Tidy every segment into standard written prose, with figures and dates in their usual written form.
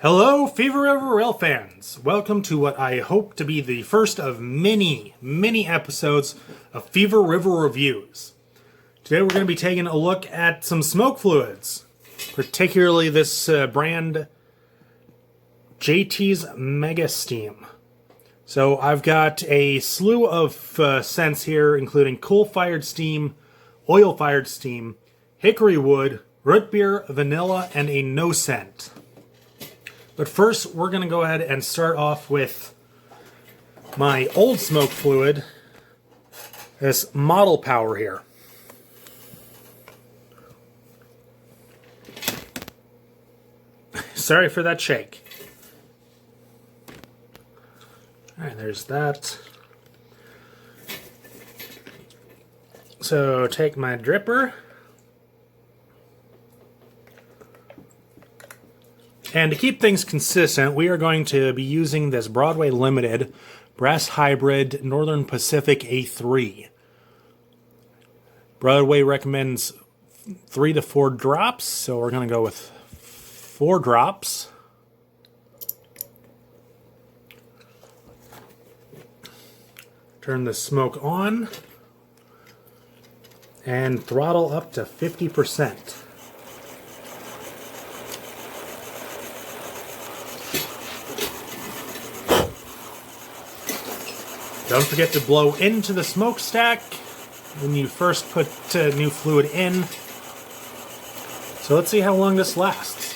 Hello, Fever River Rail fans! Welcome to what I hope to be the first of many episodes of Fever River Reviews. Today we're going to be taking a look at some smoke fluids, particularly this brand JT's Mega Steam. So I've got a slew of scents here, including coal-fired steam, oil-fired steam, hickory wood, root beer, vanilla, and a no scent. But first, we're going to go ahead and start off with my old smoke fluid, this Model Power here. Sorry for that shake. Alright, there's that. So, take my dripper. And to keep things consistent, we are going to be using this Broadway Limited Brass Hybrid Northern Pacific A3. Broadway recommends 3 to 4 drops, so we're going to go with 4 drops. Turn the smoke on and throttle up to 50%. Don't forget to blow into the smokestack when you first put new fluid in. So let's see how long this lasts.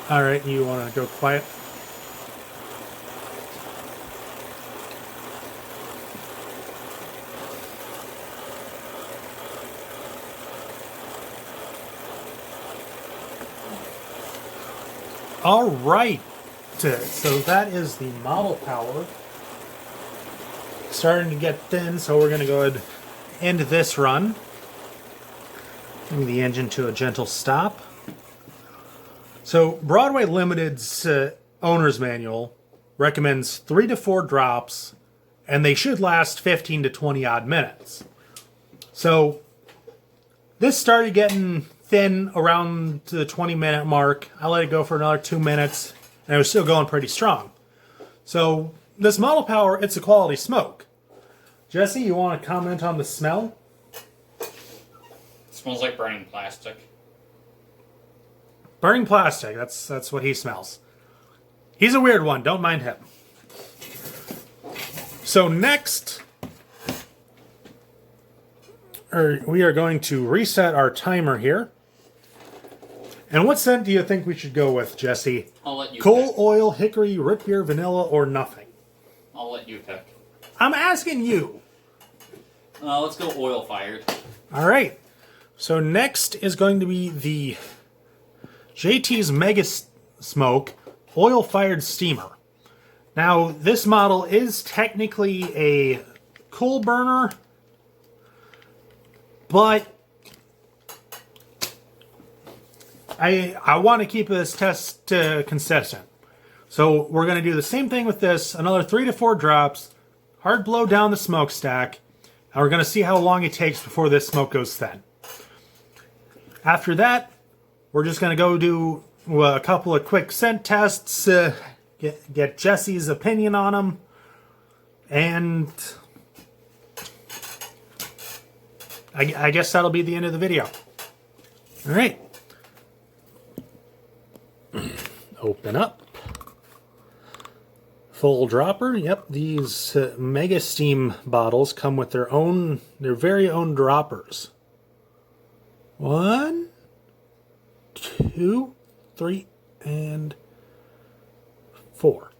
Alright, you want to go quiet? Alright, so that is the Model Power. Starting to get thin, so we're going to go ahead and end this run. Bring the engine to a gentle stop. So Broadway Limited's owner's manual recommends 3 to 4 drops, and they should last 15 to 20 odd minutes. So this started getting thin around the 20-minute mark. I let it go for another 2 minutes, and it was still going pretty strong. So this Model Power, it's a quality smoke. Jesse, you want to comment on the smell? It smells like burning plastic. Burning plastic, that's what he smells. He's a weird one, don't mind him. So next, we are going to reset our timer here. And what scent do you think we should go with, Jesse? I'll let you Coal, pick. oil, hickory, root beer, vanilla, or nothing? I'll let you pick. I'm asking you. Let's go oil fired. All right. So next is going to be the JT's Mega Smoke oil-fired steamer. Now, this model is technically a coal burner, but I want to keep this test consistent. So we're going to do the same thing with this, another 3 to 4 drops, hard blow down the smokestack, and we're going to see how long it takes before this smoke goes thin. After that, we're just going to go do a couple of quick scent tests, get Jesse's opinion on them, and I guess that'll be the end of the video. All right. Open up. Full dropper. Yep, these Mega Steam bottles come with their very own droppers. 1, 2, 3, and 4.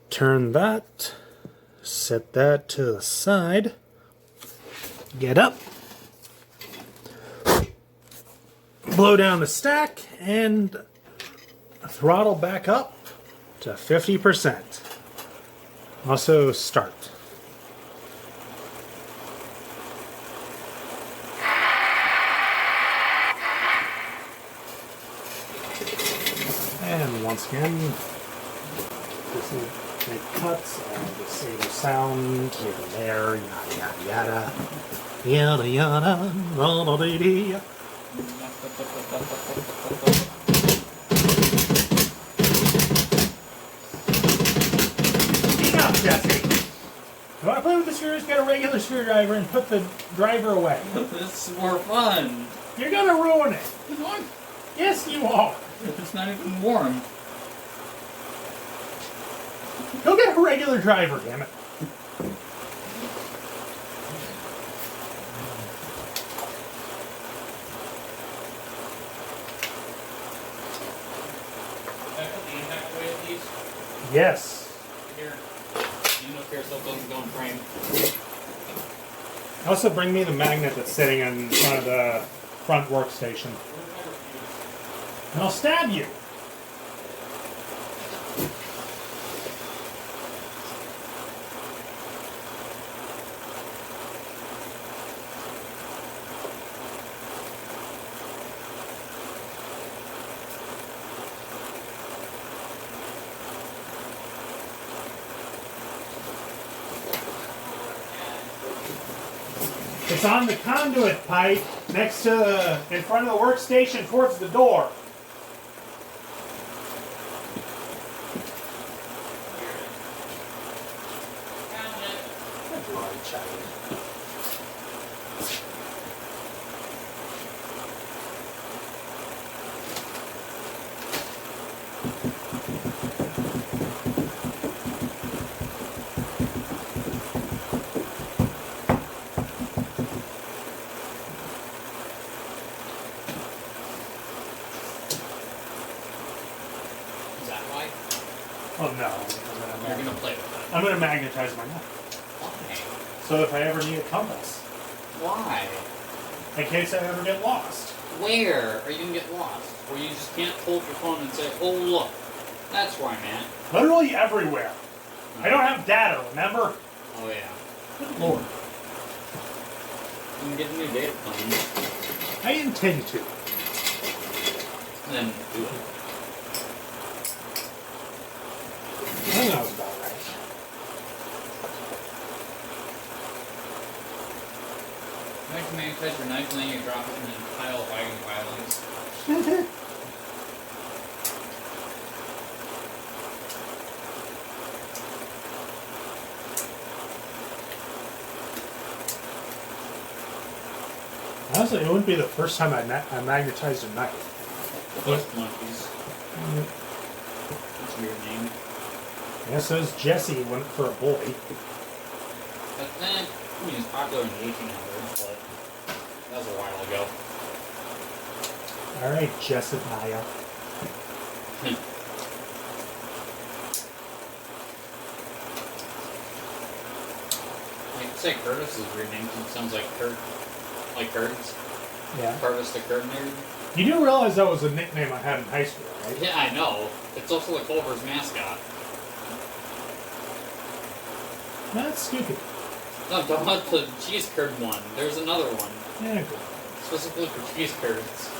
Turn that. Set that to the side. Get up. Blow down the stack and throttle back up to 50%. Also start. And once again, this will make cuts and the same sound here and there, yada yada yada. Yada yada, yada yada. Enough, Jesse. You want to play with the screws? Get a regular screwdriver and put the driver away. This is more fun. You're gonna ruin it. No, Yes, you are. it's not even warm. Go get a regular driver, damn it. Yes. Here. You know, care so it doesn't go in frame. Also, bring me the magnet that's sitting in front of the front workstation. And I'll stab you. It's on the conduit pipe next to in front of the workstation towards the door. Oh no, You're gonna play with it. I'm gonna magnetize my knife. Why? So if I ever need a compass, Why? in case I ever get lost. Where are you gonna get lost? Where you just can't hold your phone and say, "Oh look, that's where I'm at." Literally everywhere. I don't have data, remember? Oh yeah. Good Lord. You can get a new data plan, I intend to. then do it. I think that was about right. You like to magnetize your knife and then you drop it in a pile of wagon filings. Honestly, it wouldn't be the first time I magnetized a knife. Ghost monkeys. That's a weird name. Yeah, so is Jesse went for a boy. But then, I mean, it's popular in the 1800s, but that was a while ago. All right, Jessica. Like, say Curtis is renamed. It sounds like Kurt, like Curtis. Yeah. Curtis the Kurt nerd. You do realize that was a nickname I had in high school, right? Yeah, I know. It's also the Culver's mascot. That's stupid. No, don't let the cheese curd one. There's another one. Yeah, good. Specifically for cheese curds.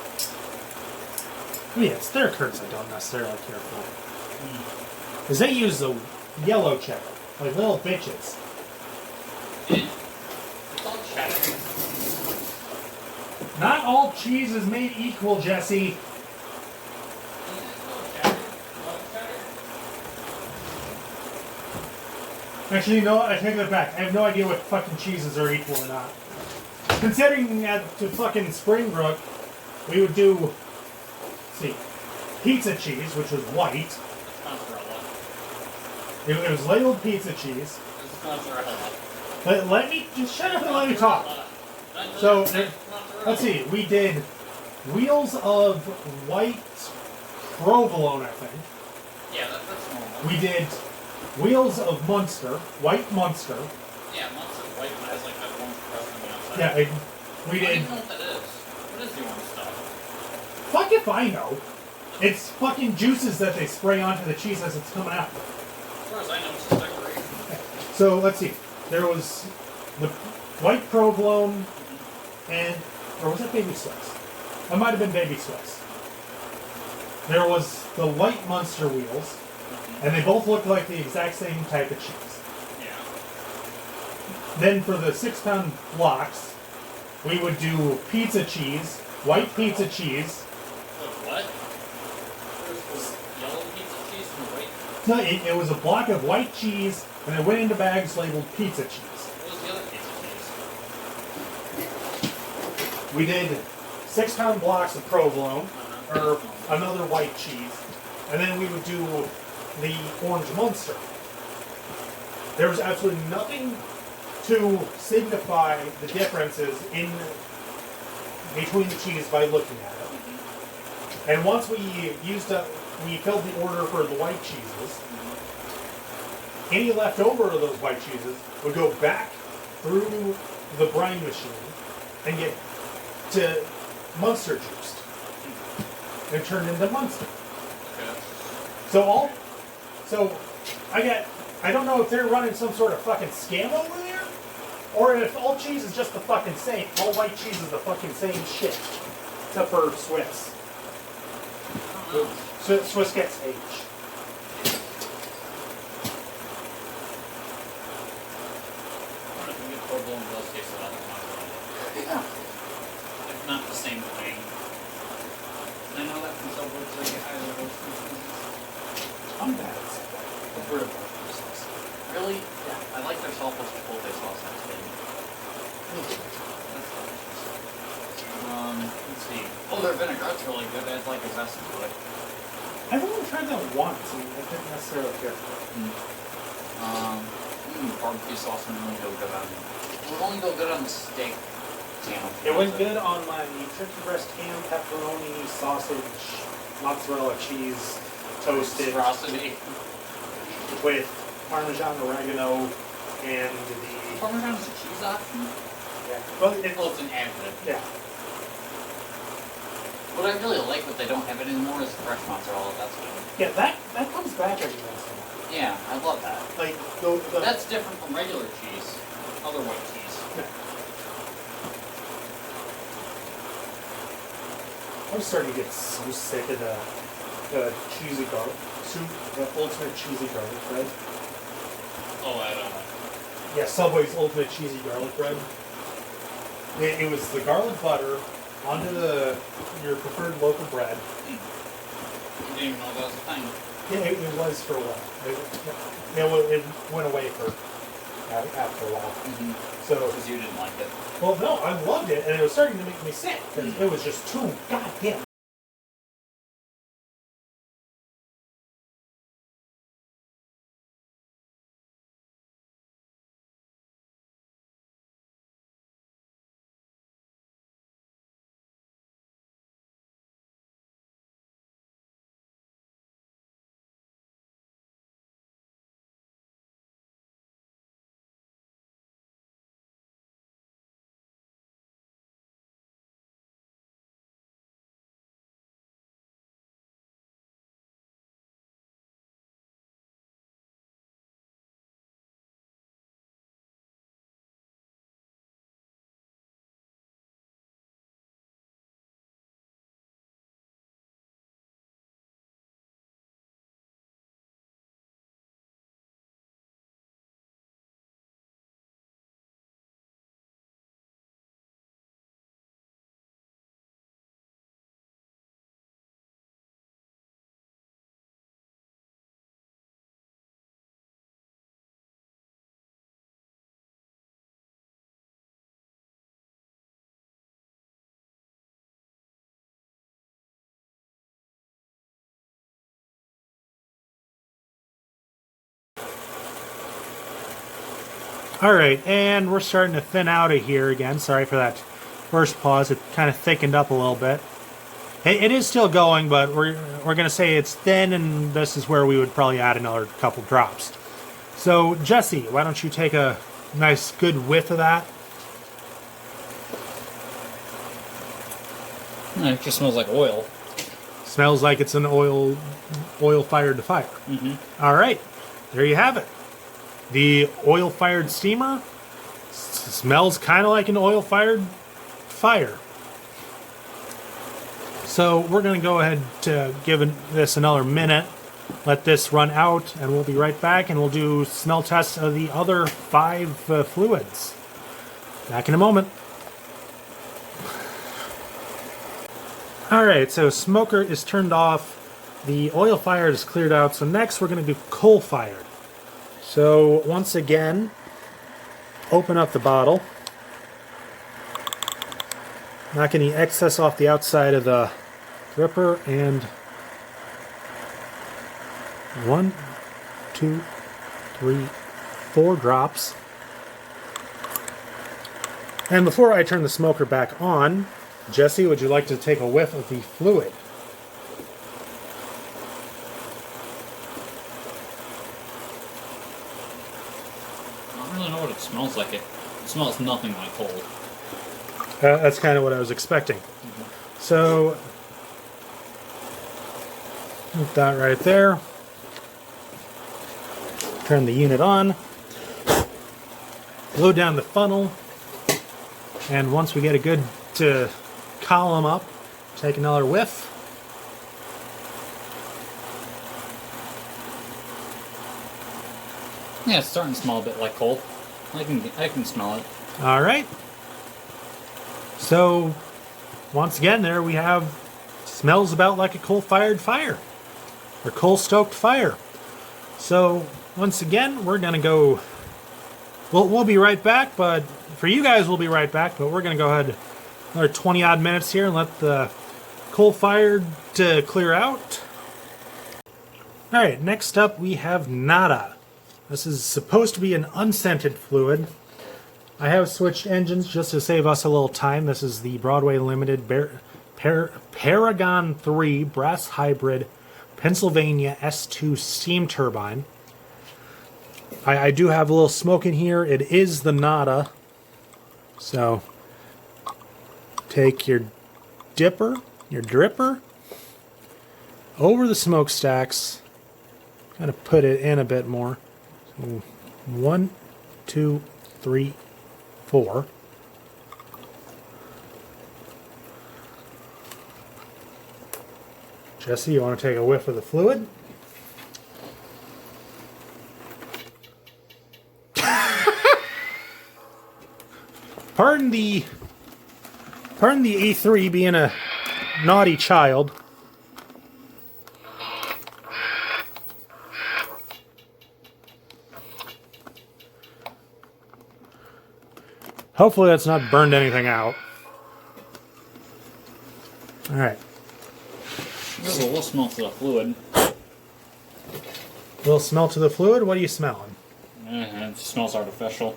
Oh, yeah, it's their curds I don't necessarily care for. Because they use the yellow cheddar, like little bitches. It's all cheddar. Not all cheese is made equal, Jesse. Actually, you know what? I take that back. I have no idea what fucking cheeses are equal or not. Considering at the fucking Springbrook, we would do, let's see, pizza cheese, which was white. Mozzarella. It was labeled pizza cheese. This is mozzarella. Let me, just shut up and let me talk. So, let's see, we did wheels of white provolone, I think. Yeah, that's normal. We did wheels of Munster, white Munster. Yeah, Munster white has like that one crust on the outside. Yeah, we I don't did. even know what that is. What is the orange stuff? Fuck if I know. It's fucking juices that they spray onto the cheese as it's coming out. As far as I know, it's just decoration. So let's see. There was the white provolone and, or was that baby Swiss? That might have been baby Swiss. There was the white Munster wheels, and they both looked like the exact same type of cheese. Yeah. Then for the 6-pound blocks, we would do pizza cheese, white pizza cheese. What? There's yellow pizza cheese and white. No, it was a block of white cheese, and it went into bags labeled pizza cheese. What was the other pizza cheese? We did 6-pound blocks of provolone, or another white cheese, and then we would do the orange Munster. There was absolutely nothing to signify the differences in between the cheese by looking at it. And once we we filled the order for the white cheeses, any leftover of those white cheeses would go back through the brine machine and get to Munster juiced and turned into Munster. Okay. So I don't know if they're running some sort of fucking scam over there, or if all cheese is just the fucking same. All white cheese is the fucking same shit, except for Swiss. I don't know. Swiss gets H. I don't think provolone does taste a lot like mozzarella. Yeah. If not the same thing. I know that from Subway, so you get either of those two cheeses. I'm bad at that. The Brita barbecue sauce. Really? Yeah. I like their salsa chipotle sauce. That's good. That's delicious. Let's see. Oh, their vinaigrette's really good. It has like a zest to it. I've only tried that once, and I didn't necessarily care for it. Barbecue sauce would only go good on. It would only go good on the steak. It went good on my turkey breast ham, pepperoni, sausage, mozzarella cheese, toasted Monstrosity. with Parmesan oregano and the Parmesan is a cheese option? yeah. Well, Well, it's an additive. yeah. What I really like, but they don't have it anymore, is fresh mozzarella. That's good. Yeah, that comes back every once in a while. Yeah, I love that. Like That's different from regular cheese. Other white cheese. I'm starting to get so sick of the cheesy garlic soup, the ultimate cheesy garlic bread. Oh, I don't know. Yeah, Subway's ultimate cheesy garlic bread. It was the garlic butter onto your preferred local bread. You didn't even know that was a thing. Yeah, it was for a while. It went away after a while. So, Because you didn't like it. well, no, I loved it, and it was starting to make me sick because it was just too goddamn All right, and we're starting to thin out of here again. Sorry for that first pause. It kind of thickened up a little bit. It is still going, but we're going to say it's thin, and this is where we would probably add another couple drops. So, Jesse, why don't you take a nice good whiff of that? It just smells like oil. Smells like it's an oil-fired fire. Mm-hmm. All right, there you have it. The oil-fired steamer smells kind of like an oil-fired fire. So we're going to go ahead to give this another minute, let this run out, and we'll be right back, and we'll do smell tests of the other 5 fluids. Back in a moment. Alright, so smoker is turned off, the oil fired is cleared out, so next we're going to do coal fired. So once again, open up the bottle. Knock any excess off the outside of the dripper, and 1, 2, 3, 4 drops. And before I turn the smoker back on, Jesse, would you like to take a whiff of the fluid? I don't really know what it smells like. It smells nothing like coal. That's kind of what I was expecting. Mm-hmm. So, put that right there. Turn the unit on. Blow down the funnel. And once we get a good column up, take another whiff. Yeah, it's starting to smell a bit like coal. I can smell it. All right. So, once again, there we have smells about like a coal-fired fire or coal-stoked fire. So, once again, we're gonna go. We'll be right back, but for you guys, we'll be right back. But we're gonna go ahead another 20 odd minutes here and let the coal-fired clear out. All right. Next up, we have nada. This is supposed to be an unscented fluid. I have switched engines just to save us a little time. This is the Broadway Limited Paragon 3 Brass Hybrid Pennsylvania S2 steam turbine. I do have a little smoke in here. It is the nada. So take your dripper, over the smokestacks, kind of put it in a bit more. So 1, 2, 3, 4. Jesse, you want to take a whiff of the fluid? Pardon the E3 being a naughty child. Hopefully that's not burned anything out. Alright. There's a little smell to the fluid. Little smell to the fluid? What are you smelling? It smells artificial.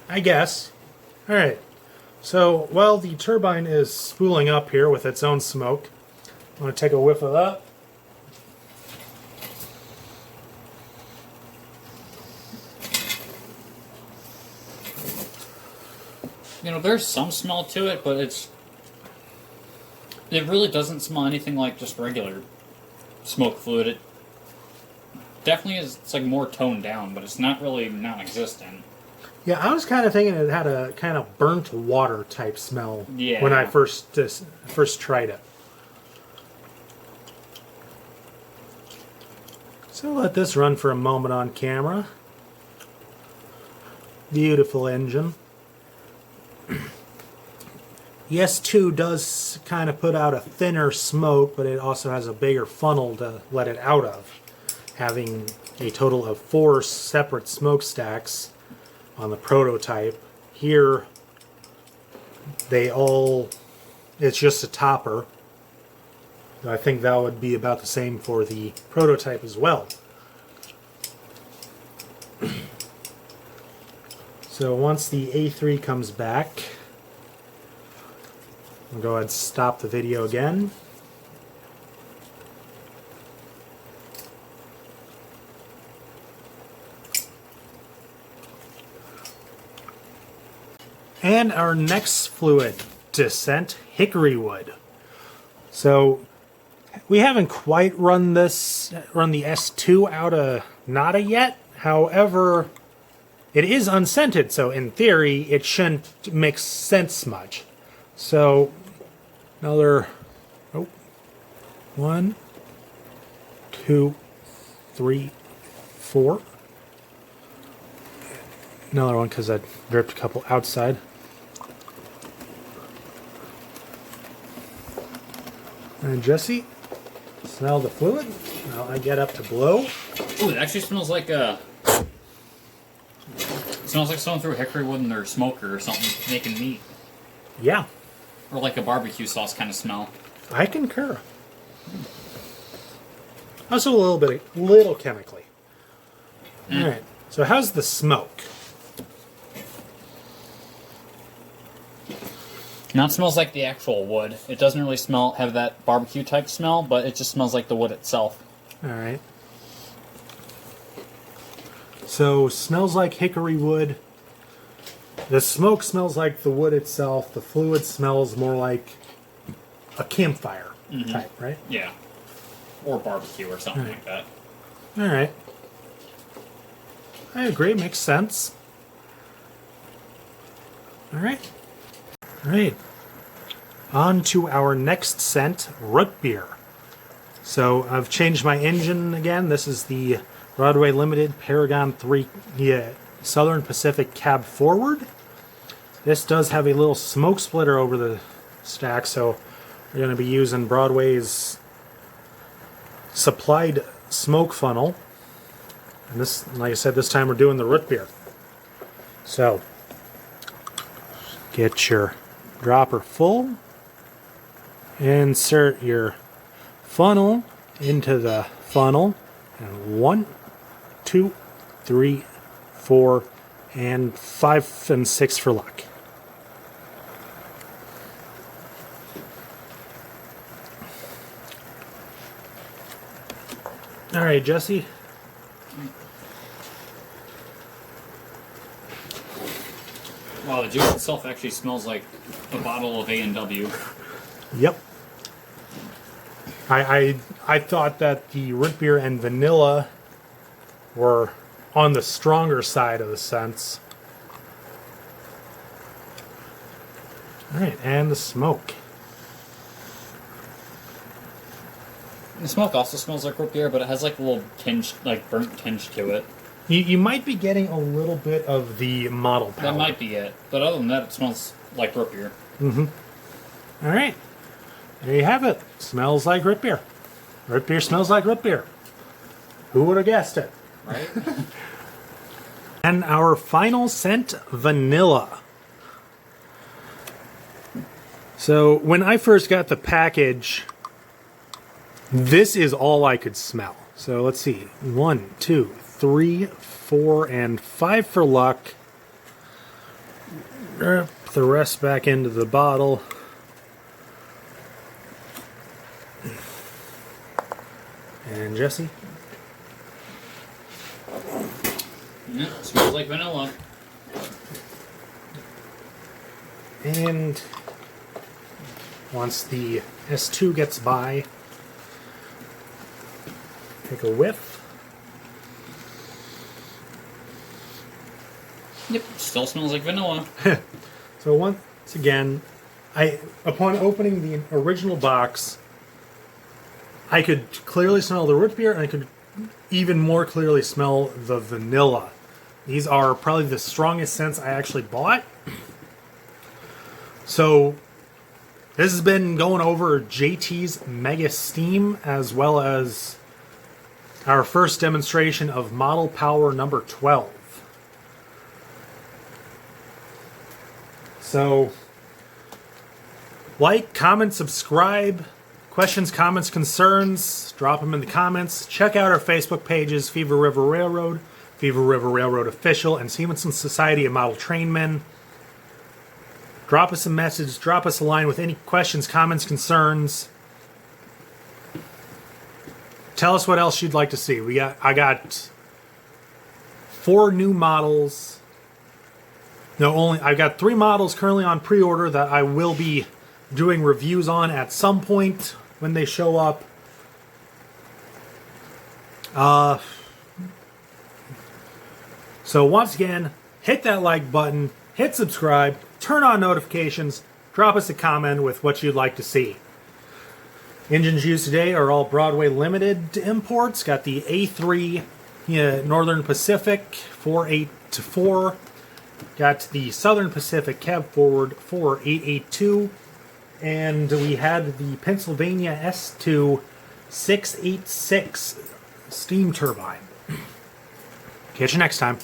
I guess. Alright. So, while the turbine is spooling up here with its own smoke, I'm going to take a whiff of that. You know, there's some smell to it, but it really doesn't smell anything like just regular smoke fluid. It definitely is. It's like more toned down, but it's not really non-existent. Yeah, I was kind of thinking it had a kind of burnt water type smell when I first tried it. So let this run for a moment on camera. Beautiful engine. The S2 does kind of put out a thinner smoke, but it also has a bigger funnel to let it out of, having a total of 4 separate smokestacks on the prototype. Here, it's just a topper. I think that would be about the same for the prototype as well. So once the A3 comes back, I'll go ahead and stop the video again. And our next fluid descent, hickory wood. So we haven't quite run the S2 out of nada yet. However, it is unscented, so in theory, it shouldn't make sense much. So another, 1, 2, 3, 4. Another one because I dripped a couple outside. And Jesse, smell the fluid. Now I get up to blow. Ooh, it actually smells like it smells like someone threw hickory wood in their smoker or something, making meat. Yeah. Or like a barbecue sauce kind of smell. I concur. Also a little chemically. All right. So how's the smoke? Now it smells like the actual wood. It doesn't really have that barbecue type smell, but it just smells like the wood itself. All right. So smells like hickory wood. The smoke smells like the wood itself. The fluid smells more like a campfire type, right? Yeah. Or barbecue or something like that. All right. I agree. Makes sense. All right. All right. On to our next scent, root beer. So I've changed my engine again. This is the Broadway Limited Paragon 3 Southern Pacific Cab Forward. This does have a little smoke splitter over the stack, so we're going to be using Broadway's supplied smoke funnel. And this, like I said, this time we're doing the root beer. So, get your dropper full. Insert your funnel into the funnel. And 1, 2, 3, 4, and 5 and 6 for luck. All right, Jesse. Wow, the juice itself actually smells like a bottle of A&W. Yep. I thought that the root beer and vanilla were on the stronger side of the scents. All right, and the smoke. The smoke also smells like root beer, but it has like a little tinge, like burnt tinge to it. You might be getting a little bit of the model powder. That might be it. But other than that, it smells like root beer. Mm-hmm. All right. There you have it. Smells like root beer. Root beer smells like root beer. Who would have guessed it? Right? And our final scent, vanilla. So when I first got the package, this is all I could smell. So let's see. 1, 2, 3, 4, and 5 for luck. Put the rest back into the bottle. And Jesse? Yeah, it smells like vanilla. And once the S2 gets by, take a whiff. Yep, still smells like vanilla. So once again, upon opening the original box, I could clearly smell the root beer, and I could even more clearly smell the vanilla. These are probably the strongest scents I actually bought. So this has been going over JT's Mega Steam, as well as our first demonstration of Model Power number 12. So like, comment, subscribe. Questions, comments, concerns, drop them in the comments. Check out our Facebook pages, Fever River Railroad, Beaver River Railroad official, and Stevenson Society of Model Trainmen. Drop us a message, drop us a line with any questions, comments, concerns. Tell us what else you'd like to see. I got 4 new models. I've got 3 models currently on pre-order that I will be doing reviews on at some point when they show up. So once again, hit that like button, hit subscribe, turn on notifications, drop us a comment with what you'd like to see. Engines used today are all Broadway Limited imports. Got the A3 Northern Pacific 4824. Got the Southern Pacific Cab Forward 4882. And we had the Pennsylvania S2 686 steam turbine. Catch you next time.